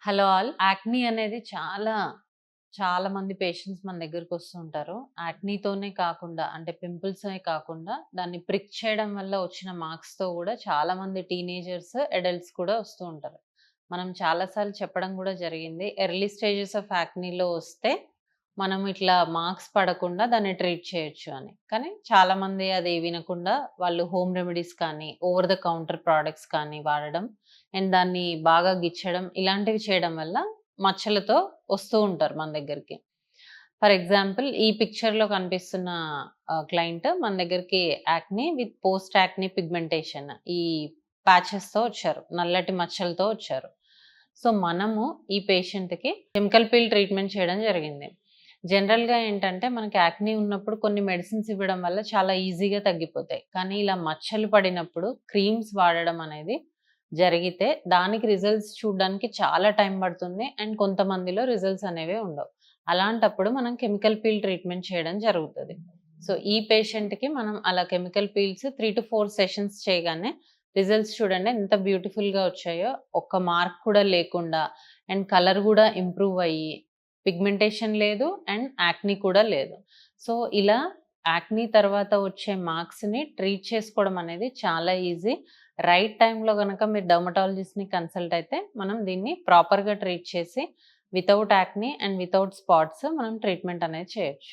Hello all. Acne అనేది చాలా మంది పేషెంట్స్ మన దగ్గరకొస్తూ ఉంటారు. యాక్నీతోనే కాకుండా అంటే పింపుల్సే కాకుండా దాన్ని ప్రిక్ చేయడం వల్ల వచ్చిన మార్క్స్‌తో గూడా చాలా మంది టీనేజర్స్, అడల్ట్స్ కూడా వస్తూ ఉంటారు. మనం చాలా సార్లు చెప్పడం గూడా జరిగింది. ఎర్లీ స్టేజెస్ ఆఫ్ యాక్నీలో వస్తే మనం ఇట్లా మార్క్స్ పడకుండా దాన్ని ట్రీట్ చేయొచ్చు అని. కానీ చాలామంది అది వినకుండా వాళ్ళు హోమ్ రెమెడీస్ కానీ, ఓవర్ ద కౌంటర్ ప్రొడక్ట్స్ కానీ వాడడం అండ్ దాన్ని బాగా గిచ్చడం ఇలాంటివి చేయడం వల్ల మచ్చలతో వస్తూ ఉంటారు మన దగ్గరికి. ఫర్ ఎగ్జాంపుల్ ఈ పిక్చర్‌లో కనిపిస్తున్న క్లయింట్ మన దగ్గరికి acne with post acne pigmentation ఈ ప్యాచెస్‌తో వచ్చారు. నల్లటి మచ్చలతో వచ్చారు. సో, మనము ఈ పేషెంట్‌కి కెమికల్ పీల్ ట్రీట్మెంట్ చేయడం జరిగింది. జనరల్‌గా ఏంటంటే మనకి యాక్నీ ఉన్నప్పుడు కొన్ని మెడిసిన్స్ ఇవ్వడం వల్ల చాలా ఈజీగా తగ్గిపోతాయి. కానీ ఇలా మచ్చలు పడినప్పుడు క్రీమ్స్ వాడడం అనేది జరిగితే దానికి రిజల్ట్స్ చూడ్డానికి చాలా టైం పడుతుంది. అండ్ కొంతమందిలో రిజల్ట్స్ అనేవి ఉండవు. అలాంటప్పుడు మనం కెమికల్ పీల్ ట్రీట్మెంట్ చేయడం జరుగుతది. సో, ఈ పేషెంట్‌కి మనం అలా కెమికల్ పీల్స్ 3-4 సెషన్స్ చేయగానే రిజల్ట్స్ చూడండి ఎంత బ్యూటిఫుల్‌గా వచ్చాయో. ఒక్క మార్క్ కూడా లేకుండా అండ్ కలర్ గూడా ఇంప్రూవ్ అయ్యి, పిగ్మెంటేషన్ లేదు అండ్ యాక్నీ కూడా లేదు. సో, ఇలా యాక్నీ తర్వాత వచ్చే మార్క్స్‌ని ట్రీట్ చేసుకోవడం అనేది చాలా ఈజీ. రైట్ టైమ్‌లో గనక మీరు డెర్మటాలజిస్ట్‌ని కన్సల్ట్ అయితే మనం దీన్ని ప్రాపర్‌గా ట్రీట్ చేసి without acne and without spots మనం ట్రీట్మెంట్ అనేది చేయొచ్చు.